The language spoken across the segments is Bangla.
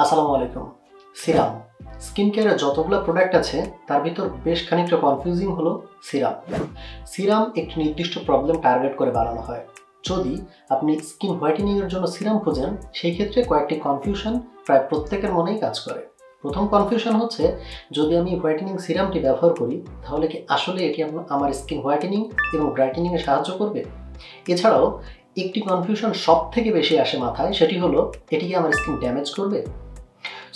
আসসালামু আলাইকুম। সিরাম স্কিন কেয়ারের যতগুলো প্রোডাক্ট আছে তার ভিতর বেশ খানিকটা কনফিউজিং হলো সিরাম। সিরাম একটি নির্দিষ্ট প্রবলেম টার্গেট করে বানানো হয়। যদি আপনি স্কিন হোয়াইটেনিং এর জন্য সিরাম খোঁজেন সেই ক্ষেত্রে কয়েকটি কনফিউশন প্রায় প্রত্যেকের মনেই কাজ করে। প্রথম কনফিউশন হচ্ছে, যদি আমি হোয়াইটেনিং সিরামটি ব্যবহার করি তাহলে কি আসলে এটি আমার স্কিন হোয়াইটেনিং এবং ব্রাইটেনিং এ সাহায্য করবে? এছাড়াও একটি কনফিউশন সব থেকে বেশি আসে মাথায়, সেটি হলো এটি কি আমার স্কিন ড্যামেজ করবে?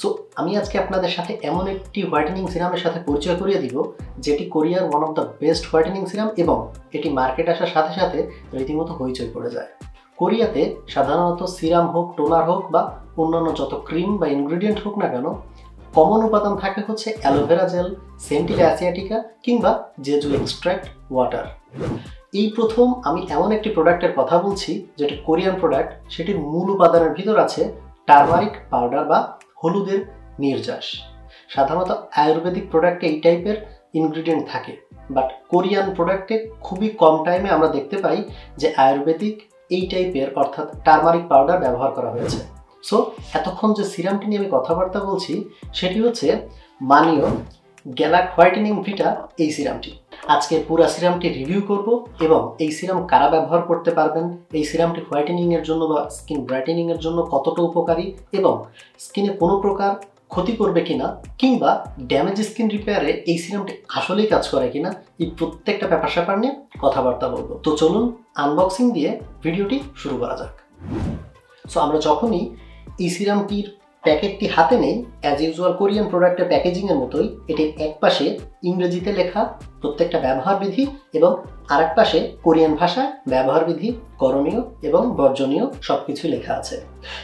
সো আমি আজকে আপনাদের সাথে এমন একটি হোয়াইটেনিং সিরামের সাথে পরিচয় করিয়ে দিব যেটি কোরিয়ার one of the best whitening serum এবং এটি মার্কেট আসার সাথে সাথে রীতিমতো হইচই পড়ে যায়। কোরিয়াতে সাধারণত সিরাম হোক, টোনার হোক বা অন্যান্য যত ক্রিম বা ইনগ্রিডিয়েন্ট হোক না কেন, কমন উপাদান থাকে হচ্ছে অ্যালোভেরা জেল, সেন্টিল অ্যাসিয়াটিকা কিংবা জেজু এক্সট্র্যাক্ট ওয়াটার। এই প্রথম আমি এমন একটি প্রোডাক্টের কথা বলছি যেটি কোরিয়ান প্রোডাক্ট, সেটির মূল উপাদানের ভিতর আছে টারমারিক পাউডার বা হলুদের নির্যাস। সাধারণত আয়ুর্বেদিক প্রোডাক্টে এই টাইপের ইনগ্রিডিয়েন্ট থাকে, বাট কোরিয়ান প্রোডাক্টে খুবই কম টাইমে আমরা দেখতে পাই যে আয়ুর্বেদিক এই টাইপের অর্থাৎ টারমারিক পাউডার ব্যবহার করা হয়েছে। সো এতক্ষণ যে সিরামটি নিয়ে আমি কথাবার্তা বলছি সেটি হচ্ছে মানিও গ্যালাক হোয়াইটেনিং ভিটা এই সিরামটি। আজকে পুরো সিরামটি রিভিউ করব এবং এই সিরাম কারা ব্যবহার করতে পারবেন, এই সিরামটি হোয়াইটেনিং এর জন্য বা স্কিন ব্রাইটেনিং এর জন্য কতটা উপকারী এবং স্কিনে কোনো প্রকার ক্ষতি করবে কিনা কিংবা ড্যামেজ স্কিন রিপেয়ারে এই সিরামটি আসলেই কাজ করে কিনা, এই প্রত্যেকটা ব্যাপার স্যাপার নিয়ে কথাবার্তা বলবো। তো চলুন আনবক্সিং দিয়ে ভিডিওটি শুরু করা যাক। সো আমরা যখনই এই সিরামটির প্যাকেটটি হাতে নেই, অ্যাজ ইউজুয়াল কোরিয়ান প্রোডাক্টের প্যাকেজিংয়ের মতোই এটির এক পাশে ইংরেজিতে লেখা প্রত্যেকটা ব্যবহার বিধি এবং আর এক পাশে কোরিয়ান ভাষায় ব্যবহার বিধি, করণীয় এবং বর্জনীয় সবকিছু লেখা আছে।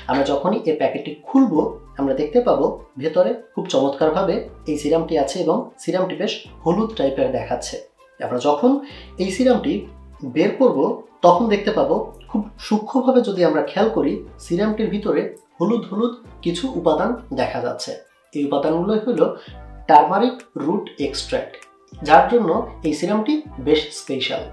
আমরা যখনই এই প্যাকেটটি খুলব আমরা দেখতে পাবো ভেতরে খুব চমৎকারভাবে এই সিরামটি আছে এবং সিরামটি বেশ হলুদ টাইপের দেখাচ্ছে। আমরা যখন এই সিরামটি বের করব তখন দেখতে পাবো খুব সূক্ষ্মভাবে যদি আমরা খেয়াল করি সিরামটির ভিতরে হলুদ হলুদ কিছু উপাদান দেখা যাচ্ছে। এই উপাদানগুলোই হলো টারমারিক রুট এক্সট্র্যাক্ট, যার জন্য এই সিরামটি বেশ স্পেশাল।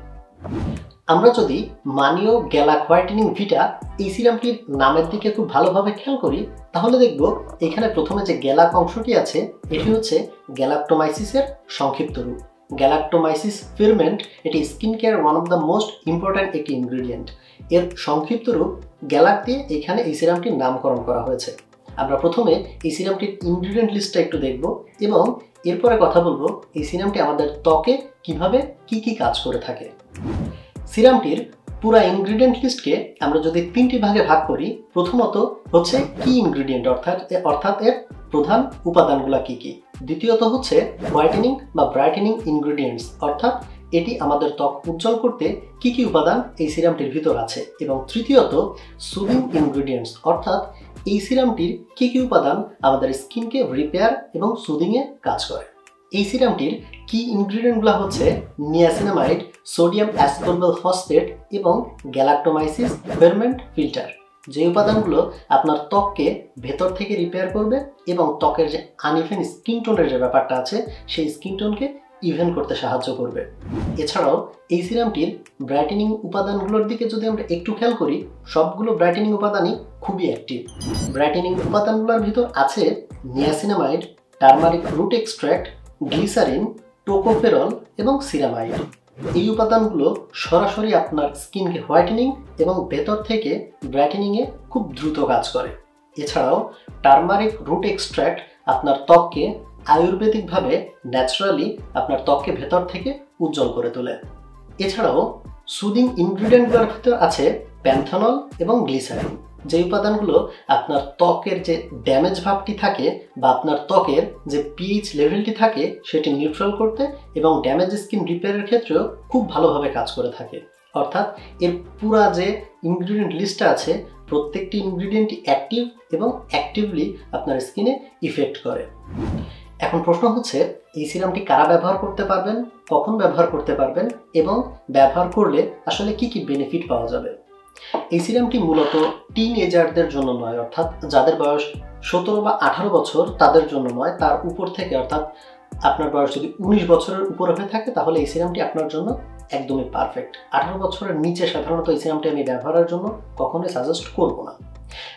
আমরা যদি মানিও গ্যালাক হোয়াইটেনিং ভিটা এই সিরামটির নামের দিকে খুব ভালোভাবে খেয়াল করি তাহলে দেখব এখানে প্রথমে যে গ্যালাক অংশটি আছে এটি হচ্ছে গ্যালাক্টোমাইসিসের সংক্ষিপ্ত রূপ। গ্যালাক্টোমাইসিস ফিরমেন্ট এটি skin care one of the most important একটি ইনগ্রিডিয়েন্ট। এর সংক্ষিপ্ত রূপ গ্যালাক দিয়ে এখানে এই সিরামটির নামকরণ করা হয়েছে। আমরা প্রথমে এই সিরামটির ইনগ্রিডিয়েন্ট লিস্টটা একটু দেখব এবং এরপরে কথা বলবো এই সিরামটি আমাদের ত্বকে কিভাবে কি কাজ করে থাকে। সিরামটির পুরো ইনগ্রিডিয়েন্ট লিস্টকে আমরা যদি তিনটি ভাগে ভাগ করি, প্রথমত হচ্ছে কি ইনগ্রিডিয়েন্ট অর্থাৎ এর প্রধান উপাদানগুলো কি। দ্বিতীয়ত হচ্ছে হোয়াইটেনিং বা ব্রাইটেনিং ইনগ্রিডিয়েন্টস অর্থাৎ এটি আমাদের ত্বক উজ্জ্বল করতে কি উপাদান এই সিরামটির ভিতর আছে। এবং তৃতীয়ত সুদিং ইনগ্রিডিয়েন্টস অর্থাৎ এই সিরামটির কি উপাদান আমাদের স্কিনকে রিপেয়ার এবং সুদিংয়ে কাজ করে। এই সিরামটির কি ইনগ্রিডিয়েন্টগুলো হচ্ছে নিয়াসিনামাইড, সোডিয়াম অ্যাসকর্বেল ফসফেট এবং গ্যালাক্টোমাইসিস ফেরমেন্ট ফিল্টার, যে উপাদানগুলো আপনার ত্বককে ভেতর থেকে রিপেয়ার করবে এবং ত্বকের যে আনইভেন স্কিন টোনের যে ব্যাপারটা আছে সেই স্কিন টোনকে ইভেন করতে সাহায্য করবে। এছাড়াও এই সিরামটির ব্রাইটেনিং উপাদানগুলোর দিকে যদি আমরা একটু খেয়াল করি, সবগুলো ব্রাইটেনিং উপাদানই খুবই অ্যাক্টিভ। ব্রাইটেনিং উপাদানগুলোর ভিতর আছে niacinamide, turmeric root extract, glycerin, tocopherol এবং সিরামাইড। এই উপাদানগুলো সরাসরি আপনার স্কিনকে হোয়াইটেনিং এবং ভেতর থেকে ব্রাইটেনিংয়ে খুব দ্রুত কাজ করে। এছাড়াও টারমারিক রুট এক্সট্র্যাক্ট আপনার ত্বককে আয়ুর্বেদিকভাবে ন্যাচারালি আপনার ত্বককে ভেতর থেকে উজ্জ্বল করে তোলে। এছাড়াও সুদিং ইনগ্রিডিয়েন্টগুলোর ভিতর আছে প্যান্থানল এবং গ্লিসারিন, যে উপাদানগুলো আপনার ত্বকের যে ড্যামেজ ভাবটি থাকে বা আপনার ত্বকের যে পিএইচ লেভেলটি থাকে সেটি নিউট্রাল করতে এবং ড্যামেজ স্কিন রিপেয়ারের ক্ষেত্রেও খুব ভালোভাবে কাজ করে থাকে। অর্থাৎ এর পুরা যে ইনগ্রিডিয়েন্ট লিস্টটা আছে প্রত্যেকটি ইনগ্রিডিয়েন্টই অ্যাক্টিভ এবং অ্যাক্টিভলি আপনার স্কিনে ইফেক্ট করে। এখন প্রশ্ন হচ্ছে এই সিরামটি কারা ব্যবহার করতে পারবেন, কখন ব্যবহার করতে পারবেন এবং ব্যবহার করলে আসলে কি বেনিফিট পাওয়া যাবে। এই সিরামটি মূলত টিন এজারদের জন্য নয়, অর্থাৎ যাদের বয়স 17 বা 18 বছর তাদের জন্য নয়, তার উপর থেকে অর্থাৎ আপনার বয়স যদি 19 বছরের উপরে হয়ে থাকে তাহলে এই সিরামটি আপনার জন্য একদমই পারফেক্ট। 18 বছরের নিচে সাধারণত এই সিরামটি আমি ব্যবহারের জন্য কখনোই সাজেস্ট করব না।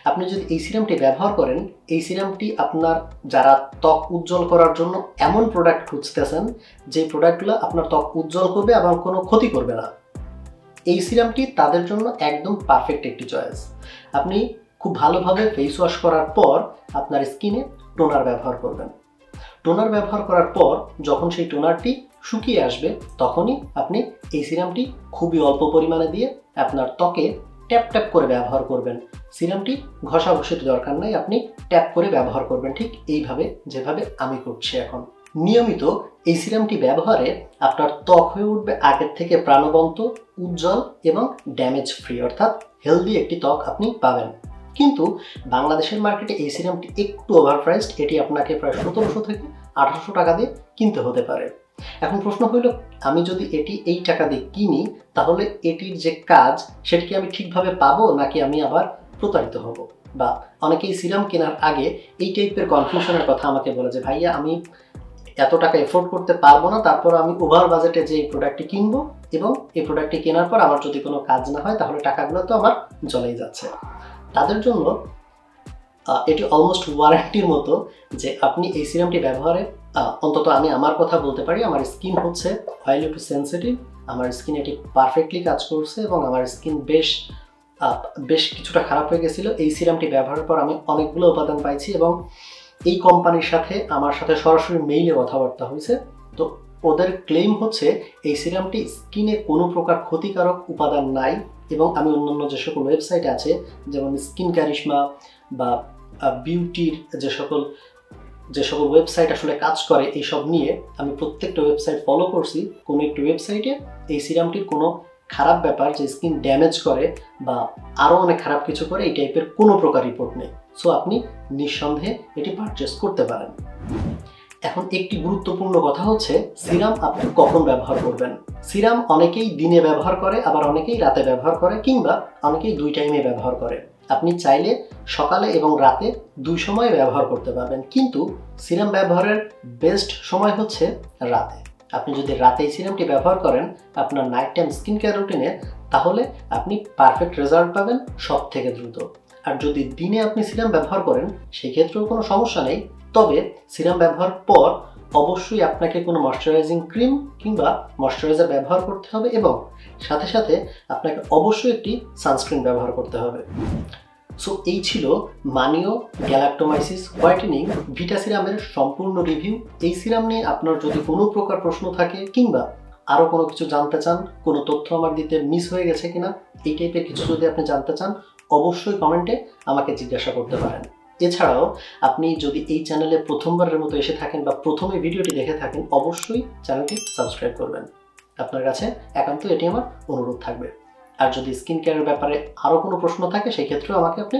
আপনি যদি এই সিরামটি ব্যবহার করেন, এই সিরামটি আপনার যারা ত্বক উজ্জ্বল করার জন্য এমন প্রোডাক্ট খুঁজতেছেন যে প্রোডাক্টগুলো আপনার ত্বক উজ্জ্বল করবে এবং কোনো ক্ষতি করবে না, এই সিরামটি তাদের জন্য একদম পারফেক্ট একটি চয়েস। আপনি খুব ভালোভাবে ফেস ওয়াশ করার পর আপনার স্কিনে টোনার ব্যবহার করবেন। টোনার ব্যবহার করার পর যখন সেই টোনারটি শুকিয়ে আসবে তখনই আপনি এই সিরামটি খুবই অল্প পরিমাণে দিয়ে আপনার ত্বকে ট্যাপ ট্যাপ করে ব্যবহার করবেন। সিরামটি ঘষাঘষির দরকার নাই, আপনি ট্যাপ করে ব্যবহার করবেন, ঠিক এইভাবে যেভাবে আমি করছি এখন। নিয়মিত এই সিরামটি ব্যবহারে আপনার ত্বক হয়ে উঠবে আগের থেকে প্রাণবন্ত, উজ্জ্বল এবং ড্যামেজ ফ্রি, অর্থাৎ হেলদি একটি ত্বক আপনি পাবেন। কিন্তু বাংলাদেশের মার্কেটে এই সিরামটি একটু ওভারপ্রাইসড, এটি আপনাকে প্রায় 1700 থেকে 1800 টাকা দিয়ে কিনতে হতে পারে। এখন প্রশ্ন হইল, আমি যদি এটি এই টাকা দিয়ে কিনি তাহলে এটির যে কাজ সেটি কি আমি ঠিকভাবে পাবো নাকি আমি আবার প্রতারিত হব? বা অনেকেই সিরাম কেনার আগে এই টাইপের কনফিউশনের কথা আমাকে বলে যে ভাইয়া আমি এত টাকা এফোর্ড করতে পারবো না, তারপর আমি ওভার বাজেটে যে এই প্রোডাক্টটি কিনবো এবং এই প্রোডাক্টটি কেনার পর আমার যদি কোনো কাজ না হয় তাহলে টাকাগুলো তো আমার চলেই যাচ্ছে। তাদের জন্য এটি অলমোস্ট ওয়ারেন্টির মতো যে আপনি এই সিরামটি ব্যবহারে, অন্তত আমি আমার কথা বলতে পারি, আমার স্কিন হচ্ছে অয়েলি টু সেন্সিটিভ, আমার স্কিন এটি পারফেক্টলি কাজ করছে এবং আমার স্কিন বেশ কিছুটা খারাপ হয়ে গেছিলো। এই সিরামটি ব্যবহারের পর আমি অনেকগুলো উপাদান পাইছি এবং এই কোম্পানির সাথে আমার সাথে সরাসরি মেইলে কথাবার্তা হয়েছে। তো ওদের ক্লেম হচ্ছে এই সিরামটি স্কিনে কোনো প্রকার ক্ষতিকারক উপাদান নাই এবং আমি অন্যান্য যে সকল ওয়েবসাইট আছে যেমন স্কিন ক্যারিশমা বা বিউটির যে সকল ওয়েবসাইট আসলে কাজ করে এইসব নিয়ে আমি প্রত্যেকটা ওয়েবসাইট ফলো করছি, কোনো একটি ওয়েবসাইটে এই সিরামটির কোনো খারাপ ব্যাপার যে স্কিন ড্যামেজ করে বা আরও অনেক খারাপ কিছু করে এই টাইপের কোনো প্রকার রিপোর্ট নেই। সো আপনি নিঃসন্দেহে এটি পারচেস করতে পারেন। এখন একটি গুরুত্বপূর্ণ কথা হচ্ছে সিরাম আপনি কখন ব্যবহার করবেন। সিরাম অনেকেই দিনে ব্যবহার করে, আবার অনেকেই রাতে ব্যবহার করে, কিংবা অনেকেই দুই টাইমে ব্যবহার করে। আপনি চাইলে সকালে এবং রাতে দুই সময় ব্যবহার করতে পারবেন, কিন্তু সিরাম ব্যবহারের বেস্ট সময় হচ্ছে রাতে। আপনি যদি রাতে এই সিরামটি ব্যবহার করেন আপনার নাইট টাইম স্কিন কেয়ার রুটিনে, তাহলে আপনি পারফেক্ট রেজাল্ট পাবেন সব থেকে দ্রুত। আর যদি দিনে আপনি সিরাম ব্যবহার করেন সেই ক্ষেত্রেও কোনো সমস্যা নেই, তবে সিরাম ব্যবহার পর অবশ্যই আপনাকে কোনো ময়শ্চারাইজিং ক্রিম কিংবা ময়শ্চারাইজার ব্যবহার করতে হবে এবং সাথে সাথে আপনাকে অবশ্যই একটি সানস্ক্রিন ব্যবহার করতে হবে। সো এই ছিল মানিও গ্যালাক্টোমাইসিস হোয়াইটেনিং ভিটা সিরামের সম্পূর্ণ রিভিউ। এই সিরাম নিয়ে আপনার যদি কোনো প্রকার প্রশ্ন থাকে কিংবা আরও কোনো কিছু জানতে চান, কোনো তথ্য আমার দিতে মিস হয়ে গেছে কিনা, এই টাইপের কিছু যদি আপনি জানতে চান অবশ্যই কমেন্টে আমাকে জিজ্ঞাসা করতে পারেন। এছাড়াও আপনি যদি এই চ্যানেলে প্রথমবারের মতো এসে থাকেন বা প্রথমে ভিডিওটি দেখে থাকেন অবশ্যই চ্যানেলটি সাবস্ক্রাইব করবেন। আপনার কাছে একান্ত এটি আমার অনুরোধ থাকবে। আর যদি স্কিন কেয়ারের ব্যাপারে আরও কোনো প্রশ্ন থাকে সেই ক্ষেত্রেও আমাকে আপনি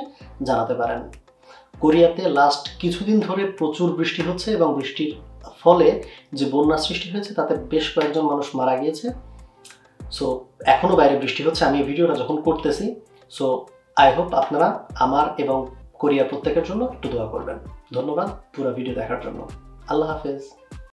জানাতে পারেন। কোরিয়াতে লাস্ট কিছুদিন ধরে প্রচুর বৃষ্টি হচ্ছে এবং বৃষ্টির ফলে যে বন্যা সৃষ্টি হয়েছে তাতে বেশ কয়েকজন মানুষ মারা গিয়েছে। সো এখনও বাইরে বৃষ্টি হচ্ছে আমি এই ভিডিওটা যখন করতেছি। সো আই হোপ আপনারা আমার এবং কোরিয়ার প্রত্যেকের জন্য একটু দোয়া করবেন। ধন্যবাদ পুরো ভিডিও দেখার জন্য। আল্লাহ হাফেজ।